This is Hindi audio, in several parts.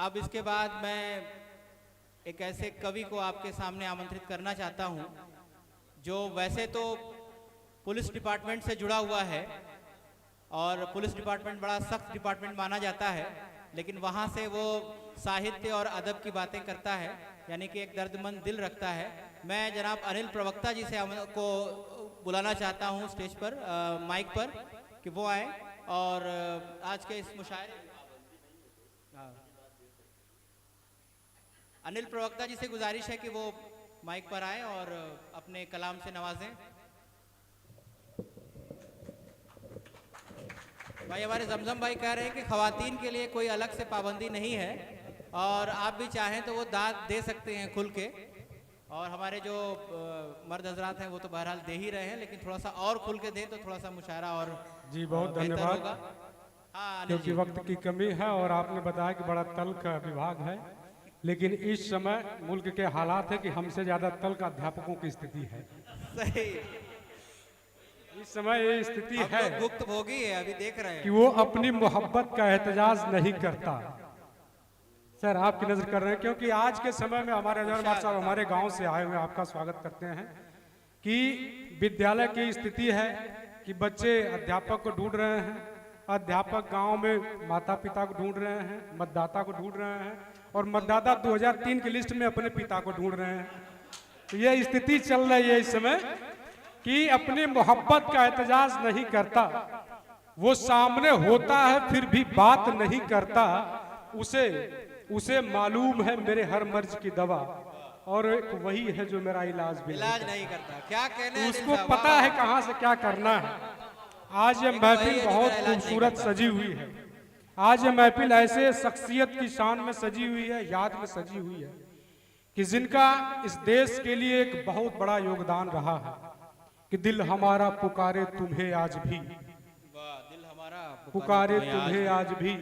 अब इसके बाद मैं एक ऐसे कवि को आपके सामने आमंत्रित करना चाहता हूं जो वैसे तो पुलिस डिपार्टमेंट से जुड़ा हुआ है और पुलिस डिपार्टमेंट बड़ा सख्त डिपार्टमेंट माना जाता है, लेकिन वहाँ से वो साहित्य और अदब की बातें करता है, यानी कि एक दर्दमंद दिल रखता है। मैं जनाब अनिल प्रवक्ता जी से को बुलाना चाहता हूँ स्टेज पर, माइक पर, कि वो आए और आज के इस मुशायरे अनिल प्रवक्ता जी से गुजारिश है कि वो माइक पर आए और अपने कलाम से नवाजें। भाई हमारे जमजम भाई कह रहे हैं कि खवातीन के लिए कोई अलग से पाबंदी नहीं है और आप भी चाहें तो वो दाद दे सकते हैं खुल के, और हमारे जो मर्द हजरात हैं वो तो बहरहाल दे ही रहे हैं, लेकिन थोड़ा सा और खुल के दें तो थोड़ा सा मुशायरा और जी बहुत धन्यवाद। हाँ, क्योंकि वक्त की कमी है और आपने बताया कि बड़ा तल्ख विभाग है, लेकिन इस समय मुल्क के हालात है कि हमसे ज्यादा तल्ख अध्यापकों की स्थिति है। सही, इस समय ये स्थिति है गुप्त भोगी है, अभी देख रहे हैं कि वो अपनी मोहब्बत का एहतजाज नहीं करता। सर आपकी नजर कर रहे हैं, क्योंकि आज के समय में हमारे साहब हमारे गांव से आए हुए आपका स्वागत करते हैं कि विद्यालय की स्थिति है कि बच्चे अध्यापक को ढूंढ रहे हैं, अध्यापक गांव में माता पिता को ढूंढ रहे हैं, मतदाता को ढूंढ रहे हैं, और मतदाता 2003 की लिस्ट में अपने पिता को ढूंढ रहे हैं। तो ये स्थिति चल रही है इस समय कि अपनी मोहब्बत का एहतजाज नहीं करता, वो सामने होता है फिर भी बात नहीं करता, उसे मालूम है मेरे हर मर्ज की दवा, और एक वही है जो मेरा इलाज नहीं करता। क्या कहने, उसको पता है कहां से क्या करना है। आज ये महफिल बहुत खूबसूरत सजी हुई है, आज ये महफिल ऐसे शख्सियत की शान में सजी हुई है, याद में सजी हुई है कि जिनका इस देश के लिए एक बहुत बड़ा योगदान रहा है कि दिल हमारा पुकारे तुम्हें आज भी, दिल हमारा पुकारे तुम्हें आज भी,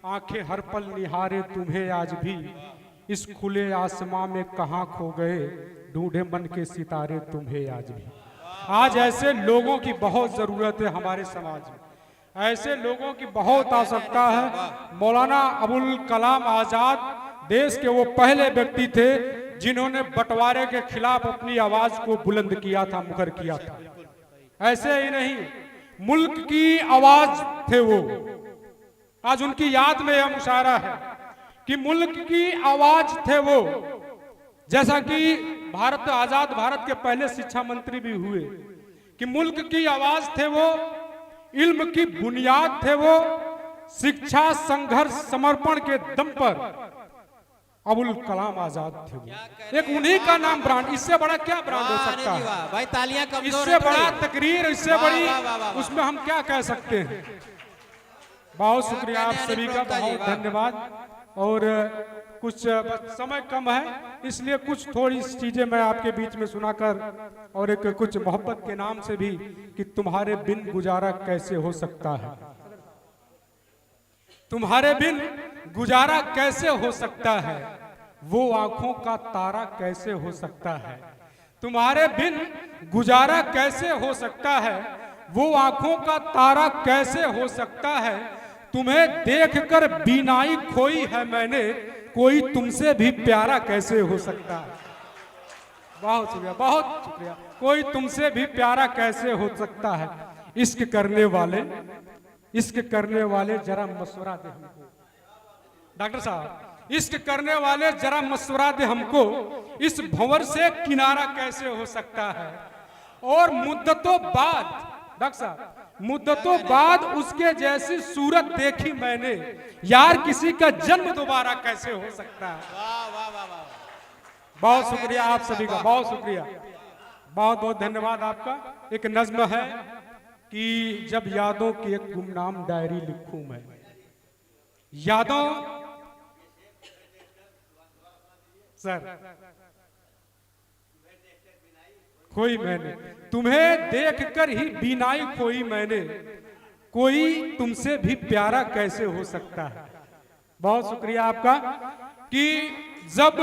आंखें हर पल निहारे तुम्हें आज भी, इस खुले आसमां में कहां खो गए, ढूंढे मन के सितारे तुम्हें आज भी। आज ऐसे लोगों की बहुत जरूरत है हमारे समाज में, ऐसे लोगों की बहुत आवश्यकता है। मौलाना अबुल कलाम आजाद देश के वो पहले व्यक्ति थे जिन्होंने बंटवारे के खिलाफ अपनी आवाज को बुलंद किया था, मुखर किया था। ऐसे ही नहीं, मुल्क की आवाज थे वो। आज उनकी याद में यह मुशायरा है कि मुल्क की आवाज थे वो, जैसा कि भारत आजाद भारत के पहले शिक्षा मंत्री भी हुए, कि मुल्क की आवाज थे वो, इल्म की बुनियाद थे वो, शिक्षा संघर्ष समर्पण के दम पर अबुल कलाम आजाद थे वो। एक उन्हीं का नाम ब्रांड, इससे बड़ा क्या ब्रांड हो सकता है भाई? तालियां इससे बड़ा तकरीर, इससे बड़ी उसमें हम क्या कह सकते हैं। बहुत शुक्रिया आप सभी का, बहुत धन्यवाद। और कुछ समय कम है इसलिए कुछ थोड़ी चीजें मैं आपके बीच में सुनाकर, और एक कुछ मोहब्बत के नाम से भी कि तुम्हारे बिन गुजारा कैसे हो सकता है, तुम्हारे बिन गुजारा कैसे हो सकता है, वो आंखों का तारा कैसे हो सकता है, तुम्हारे बिन गुजारा कैसे हो सकता है, वो आंखों का तारा कैसे हो सकता है, तुम्हें देखकर बीनाई खोई है मैंने, कोई तुमसे भी प्यारा कैसे हो सकता है। बहुत शुक्रिया, बहुत शुक्रिया। कोई तुमसे भी प्यारा कैसे हो सकता है। इश्क करने वाले, इश्क करने वाले जरा मशवरा दे हमको। डॉक्टर साहब, इश्क करने वाले जरा मशवरा दे हमको, इस भंवर से किनारा कैसे हो सकता है। और मुद्दतों बाद, डॉक्टर साहब, मुद्दतों बाद उसके जैसी सूरत देखी मैंने, यार किसी का जन्म दोबारा कैसे हो सकता है। वाह वाह वाह वाह, बहुत शुक्रिया आप सभी का, बहुत शुक्रिया, बहुत बहुत धन्यवाद आपका। एक नज्म है कि जब यादों की एक गुमनाम डायरी लिखूं मैं, यादों, सर खोई मैंने, तुम्हें देखकर ही बीनाई खोई मैंने, कोई तुमसे भी प्यारा कैसे हो सकता है। बहुत शुक्रिया आपका कि जब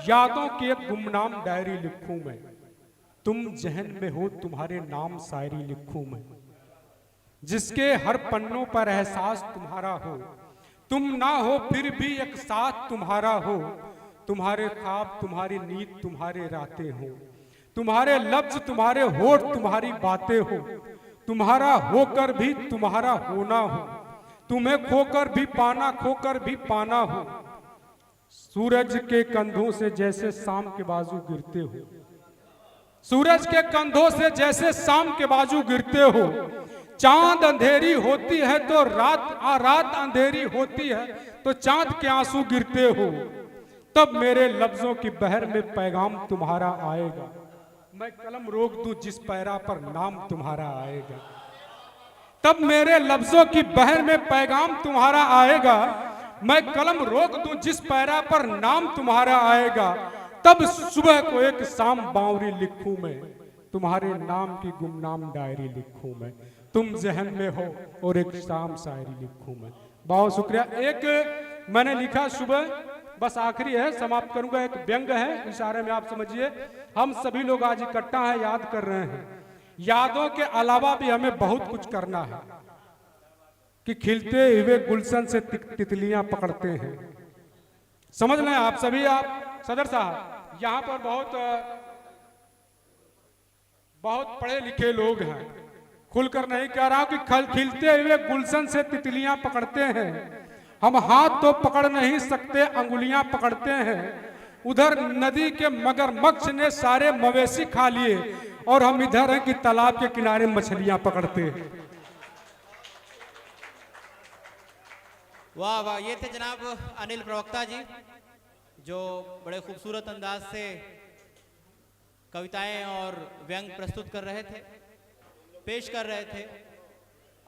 यादों की एक गुमनाम डायरी लिखूं मैं, तुम जहन में हो तुम्हारे नाम शायरी लिखूं मैं, जिसके हर पन्नों पर एहसास तुम्हारा हो, तुम ना हो फिर भी एक साथ तुम्हारा हो, तुम्हारे ख्वाब तुम्हारी नींद तुम्हारे रातें हो, तुम्हारे लफ्ज तुम्हारे होठ तुम्हारी बातें हो, तुम्हारा होकर भी तुम्हारा होना हो, तुम्हें खोकर भी पाना खोकर भी पाना हो, सूरज के कंधों से जैसे शाम के बाजू गिरते हो, सूरज के कंधों से जैसे शाम के बाजू गिरते हो, चांद अंधेरी होती है तो रात अंधेरी होती है तो चांद के आंसू गिरते हो, तब मेरे लफ्जों की बहर में पैगाम तुम्हारा आएगा, मैं कलम रोक दूं जिस पैरा पर नाम तुम्हारा आएगा, तब मेरे लफ्जों की बहर में पैगाम तुम्हारा आएगा, मैं कलम रोक दूं जिस पैरा पर नाम तुम्हारा आएगा, तब सुबह को एक शाम बावरी लिखूं मैं, तुम्हारे नाम की गुमनाम डायरी लिखूं मैं, तुम जहन में हो और एक शाम शायरी लिखूं मैं। बहुत शुक्रिया। एक मैंने लिखा सुबह, बस आखिरी है, समाप्त करूंगा, एक व्यंग है, इशारे में आप समझिए। हम सभी लोग आज इकट्ठा हैं, याद कर रहे हैं, यादों के अलावा भी हमें बहुत कुछ करना है कि खिलते हुए गुलशन से तितलियां पकड़ते हैं। समझ लें आप सभी, आप सदर साहब यहाँ पर बहुत पढ़े लिखे लोग हैं, खुलकर नहीं कह रहा हूं कि खिलते हुए गुलशन से तितलियां पकड़ते हैं, हम हाथ तो पकड़ नहीं सकते अंगुलियां पकड़ते हैं, उधर नदी के मगरमच्छ ने सारे मवेशी खा लिए और हम इधर हैं कि तालाब के किनारे मछलियां पकड़ते हैं। वाह वाह, ये थे जनाब अनिल प्रवक्ता जी, जो बड़े खूबसूरत अंदाज से कविताएं और व्यंग प्रस्तुत कर रहे थे, पेश कर रहे थे।